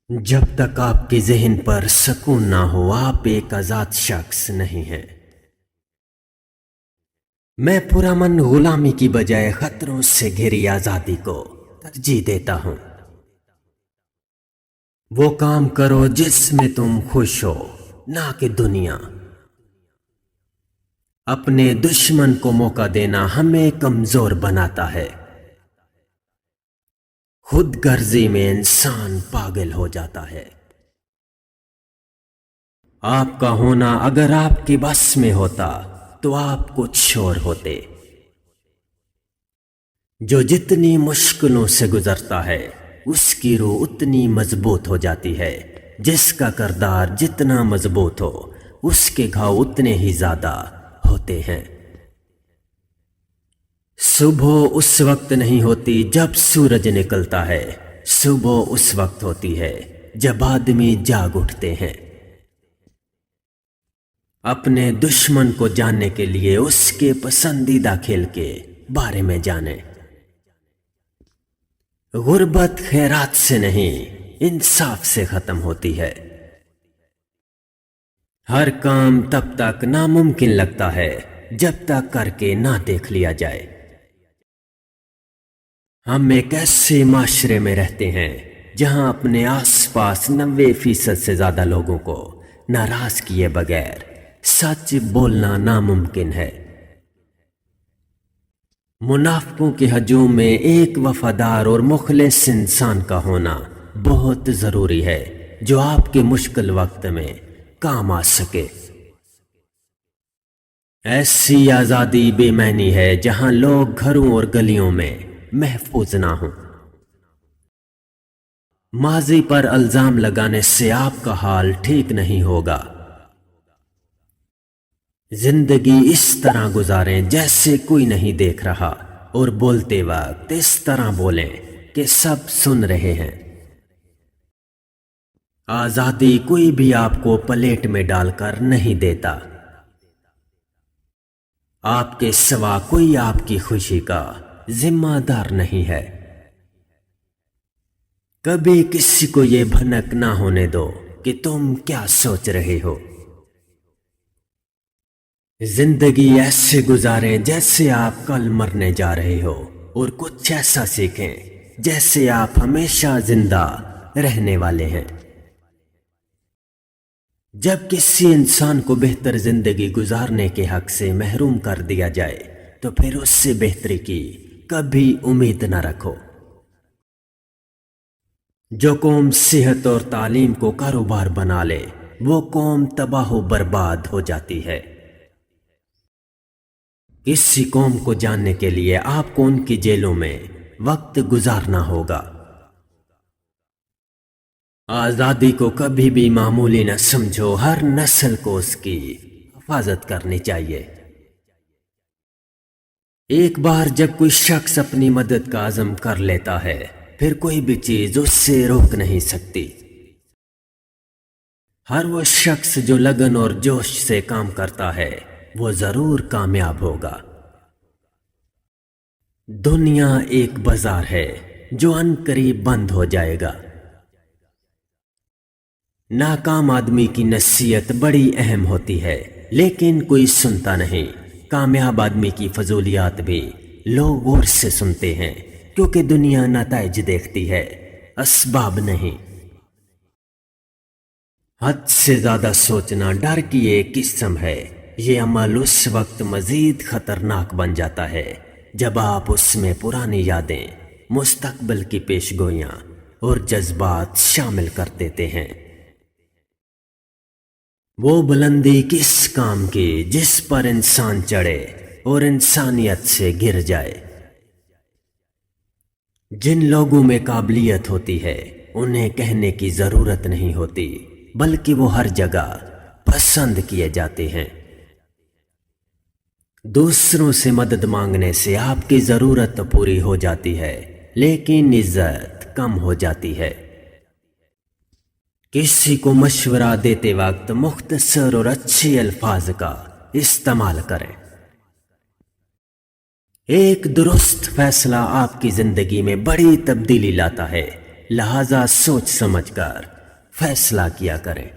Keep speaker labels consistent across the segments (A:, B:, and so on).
A: جب تک آپ کے ذہن پر سکون نہ ہو آپ ایک آزاد شخص نہیں ہیں۔ میں پرامن غلامی کی بجائے خطروں سے گھری آزادی کو ترجیح دیتا ہوں۔ وہ کام کرو جس میں تم خوش ہو، نہ کہ دنیا۔ اپنے دشمن کو موقع دینا ہمیں کمزور بناتا ہے۔ خود غرضی میں انسان پاگل ہو جاتا ہے۔ آپ کا ہونا اگر آپ کے بس میں ہوتا تو آپ کچھ اور ہوتے۔ جو جتنی مشکلوں سے گزرتا ہے اس کی روح اتنی مضبوط ہو جاتی ہے۔ جس کا کردار جتنا مضبوط ہو اس کے گھاؤ اتنے ہی زیادہ ہوتے ہیں۔ صبح اس وقت نہیں ہوتی جب سورج نکلتا ہے، صبح اس وقت ہوتی ہے جب آدمی جاگ اٹھتے ہیں۔ اپنے دشمن کو جاننے کے لیے اس کے پسندیدہ کھیل کے بارے میں جانیں۔ غربت خیرات سے نہیں انصاف سے ختم ہوتی ہے۔ ہر کام تب تک ناممکن لگتا ہے جب تک کر کے نہ دیکھ لیا جائے۔ ہم ایک ایسے معاشرے میں رہتے ہیں جہاں اپنے آس پاس 90% سے زیادہ لوگوں کو ناراض کیے بغیر سچ بولنا ناممکن ہے۔ منافقوں کے ہجوم میں ایک وفادار اور مخلص انسان کا ہونا بہت ضروری ہے جو آپ کے مشکل وقت میں کام آ سکے۔ ایسی آزادی بے معنی ہے جہاں لوگ گھروں اور گلیوں میں محفوظ نہ ہوں۔ ماضی پر الزام لگانے سے آپ کا حال ٹھیک نہیں ہوگا۔ زندگی اس طرح گزاریں جیسے کوئی نہیں دیکھ رہا، اور بولتے وقت اس طرح بولیں کہ سب سن رہے ہیں۔ آزادی کوئی بھی آپ کو پلیٹ میں ڈال کر نہیں دیتا۔ آپ کے سوا کوئی آپ کی خوشی کا ذمہ دار نہیں ہے۔ کبھی کسی کو یہ بھنک نہ ہونے دو کہ تم کیا سوچ رہے ہو۔ زندگی ایسے گزاریں جیسے آپ کل مرنے جا رہے ہو، اور کچھ ایسا سیکھیں جیسے آپ ہمیشہ زندہ رہنے والے ہیں۔ جب کسی انسان کو بہتر زندگی گزارنے کے حق سے محروم کر دیا جائے تو پھر اس سے بہتری کی کبھی امید نہ رکھو۔ جو قوم صحت اور تعلیم کو کاروبار بنا لے وہ قوم تباہ و برباد ہو جاتی ہے۔ کسی قوم کو جاننے کے لیے آپ کو ان کی جیلوں میں وقت گزارنا ہوگا۔ آزادی کو کبھی بھی معمولی نہ سمجھو، ہر نسل کو اس کی حفاظت کرنی چاہیے۔ ایک بار جب کوئی شخص اپنی مدد کا عزم کر لیتا ہے پھر کوئی بھی چیز اس سے روک نہیں سکتی۔ ہر وہ شخص جو لگن اور جوش سے کام کرتا ہے وہ ضرور کامیاب ہوگا۔ دنیا ایک بازار ہے جو عنقریب بند ہو جائے گا۔ ناکام آدمی کی نصیحت بڑی اہم ہوتی ہے لیکن کوئی سنتا نہیں۔ کامیاب آدمی کی فضولیات بھی لوگ غور سے سنتے ہیں کیونکہ دنیا نتائج دیکھتی ہے، اسباب نہیں۔ حد سے زیادہ سوچنا ڈر کی ایک قسم ہے۔ یہ عمل اس وقت مزید خطرناک بن جاتا ہے جب آپ اس میں پرانی یادیں، مستقبل کی پیش گوئیاں اور جذبات شامل کر دیتے ہیں۔ وہ بلندی کس کام کی جس پر انسان چڑھے اور انسانیت سے گر جائے۔ جن لوگوں میں قابلیت ہوتی ہے انہیں کہنے کی ضرورت نہیں ہوتی بلکہ وہ ہر جگہ پسند کیے جاتے ہیں۔ دوسروں سے مدد مانگنے سے آپ کی ضرورت تو پوری ہو جاتی ہے لیکن عزت کم ہو جاتی ہے۔ کسی کو مشورہ دیتے وقت مختصر اور اچھے الفاظ کا استعمال کریں۔ ایک درست فیصلہ آپ کی زندگی میں بڑی تبدیلی لاتا ہے، لہذا سوچ سمجھ کر فیصلہ کیا کریں۔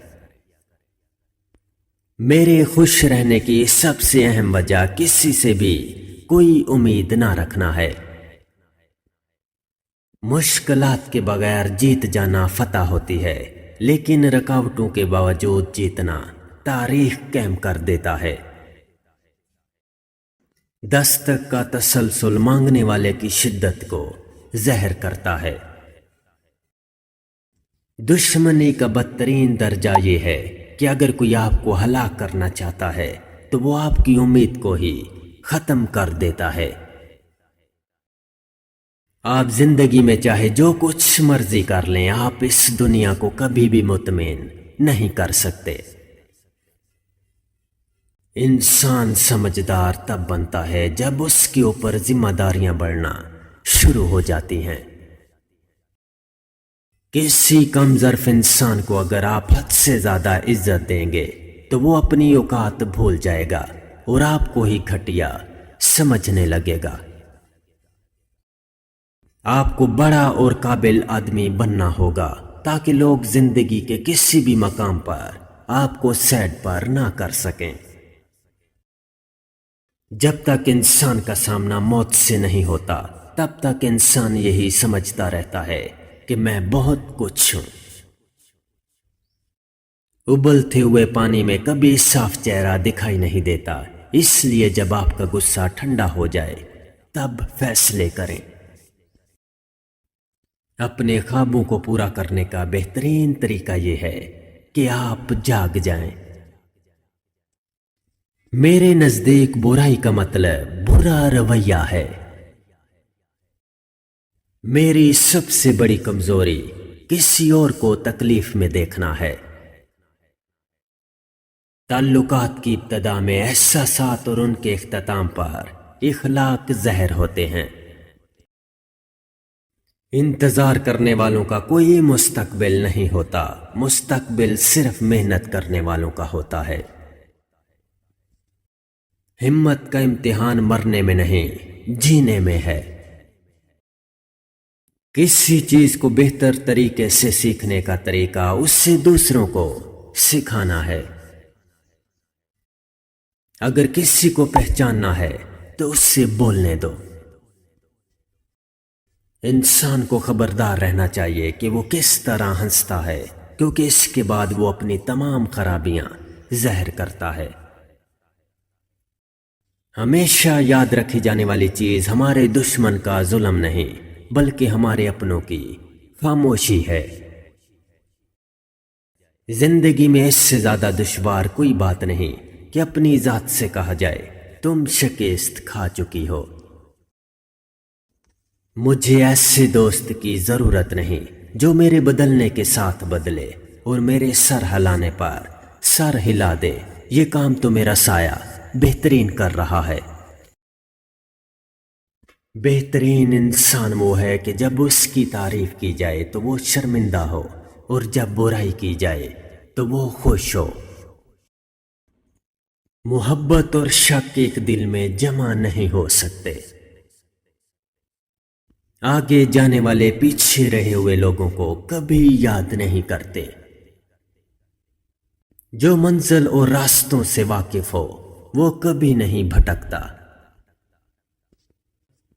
A: میرے خوش رہنے کی سب سے اہم وجہ کسی سے بھی کوئی امید نہ رکھنا ہے۔ مشکلات کے بغیر جیت جانا فتح ہوتی ہے، لیکن رکاوٹوں کے باوجود جیتنا تاریخ قائم کر دیتا ہے۔ دستک کا تسلسل مانگنے والے کی شدت کو ظاہر کرتا ہے۔ دشمنی کا بدترین درجہ یہ ہے کہ اگر کوئی آپ کو ہلاک کرنا چاہتا ہے تو وہ آپ کی امید کو ہی ختم کر دیتا ہے۔ آپ زندگی میں چاہے جو کچھ مرضی کر لیں، آپ اس دنیا کو کبھی بھی مطمئن نہیں کر سکتے۔ انسان سمجھدار تب بنتا ہے جب اس کے اوپر ذمہ داریاں بڑھنا شروع ہو جاتی ہیں۔ کسی کم ظرف انسان کو اگر آپ حد سے زیادہ عزت دیں گے تو وہ اپنی اوقات بھول جائے گا اور آپ کو ہی گھٹیا سمجھنے لگے گا۔ آپ کو بڑا اور قابل آدمی بننا ہوگا تاکہ لوگ زندگی کے کسی بھی مقام پر آپ کو سائڈ پر نہ کر سکیں۔ جب تک انسان کا سامنا موت سے نہیں ہوتا تب تک انسان یہی سمجھتا رہتا ہے کہ میں بہت کچھ ہوں۔ ابلتے ہوئے پانی میں کبھی صاف چہرہ دکھائی نہیں دیتا، اس لیے جب آپ کا غصہ ٹھنڈا ہو جائے تب فیصلے کریں۔ اپنے خوابوں کو پورا کرنے کا بہترین طریقہ یہ ہے کہ آپ جاگ جائیں۔ میرے نزدیک برائی کا مطلب برا رویہ ہے۔ میری سب سے بڑی کمزوری کسی اور کو تکلیف میں دیکھنا ہے۔ تعلقات کی ابتدا میں احساسات اور ان کے اختتام پر اخلاق ظاہر ہوتے ہیں۔ انتظار کرنے والوں کا کوئی مستقبل نہیں ہوتا، مستقبل صرف محنت کرنے والوں کا ہوتا ہے۔ ہمت کا امتحان مرنے میں نہیں جینے میں ہے۔ کسی چیز کو بہتر طریقے سے سیکھنے کا طریقہ اس سے دوسروں کو سکھانا ہے۔ اگر کسی کو پہچاننا ہے تو اس سے بولنے دو۔ انسان کو خبردار رہنا چاہیے کہ وہ کس طرح ہنستا ہے، کیونکہ اس کے بعد وہ اپنی تمام خرابیاں ظاہر کرتا ہے۔ ہمیشہ یاد رکھی جانے والی چیز ہمارے دشمن کا ظلم نہیں بلکہ ہمارے اپنوں کی خاموشی ہے۔ زندگی میں اس سے زیادہ دشوار کوئی بات نہیں کہ اپنی ذات سے کہا جائے تم شکست کھا چکی ہو۔ مجھے ایسے دوست کی ضرورت نہیں جو میرے بدلنے کے ساتھ بدلے اور میرے سر ہلانے پر سر ہلا دے۔ یہ کام تو میرا سایہ بہترین کر رہا ہے۔ بہترین انسان وہ ہے کہ جب اس کی تعریف کی جائے تو وہ شرمندہ ہو اور جب برائی کی جائے تو وہ خوش ہو۔ محبت اور شک ایک دل میں جمع نہیں ہو سکتے۔ آگے جانے والے پیچھے رہے ہوئے لوگوں کو کبھی یاد نہیں کرتے۔ جو منزل اور راستوں سے واقف ہو وہ کبھی نہیں بھٹکتا۔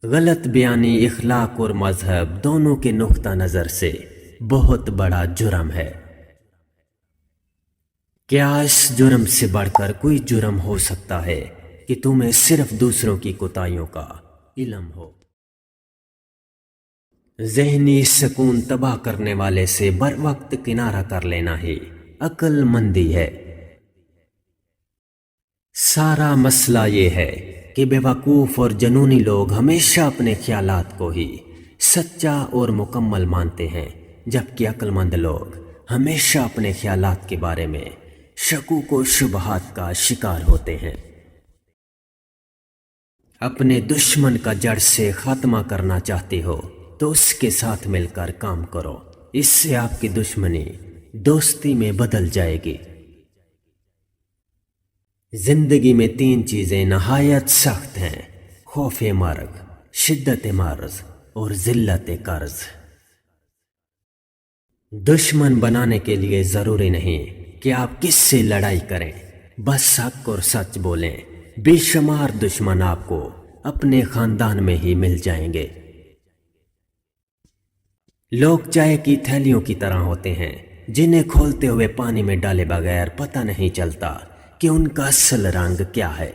A: غلط بیانی اخلاق اور مذہب دونوں کے نقطہ نظر سے بہت بڑا جرم ہے۔ کیا اس جرم سے بڑھ کر کوئی جرم ہو سکتا ہے کہ تمہیں صرف دوسروں کی کوتاہیوں کا علم ہو؟ ذہنی سکون تباہ کرنے والے سے بر وقت کنارہ کر لینا ہی عقل مندی ہے۔ سارا مسئلہ یہ ہے کہ بے وقوف اور جنونی لوگ ہمیشہ اپنے خیالات کو ہی سچا اور مکمل مانتے ہیں، جبکہ عقل مند لوگ ہمیشہ اپنے خیالات کے بارے میں شکوک و شبہات کا شکار ہوتے ہیں۔ اپنے دشمن کا جڑ سے خاتمہ کرنا چاہتے ہو تو اس کے ساتھ مل کر کام کرو، اس سے آپ کی دشمنی دوستی میں بدل جائے گی۔ زندگی میں 3 چیزیں نہایت سخت ہیں: خوف مرگ، شدت مرض اور ذلت قرض۔ دشمن بنانے کے لیے ضروری نہیں کہ آپ کس سے لڑائی کریں، بس حق اور سچ بولیں۔ بے شمار دشمن آپ کو اپنے خاندان میں ہی مل جائیں گے۔ لوگ چائے کی تھیلیوں کی طرح ہوتے ہیں جنہیں کھولتے ہوئے پانی میں ڈالے بغیر پتہ نہیں چلتا کہ ان کا اصل رنگ کیا ہے۔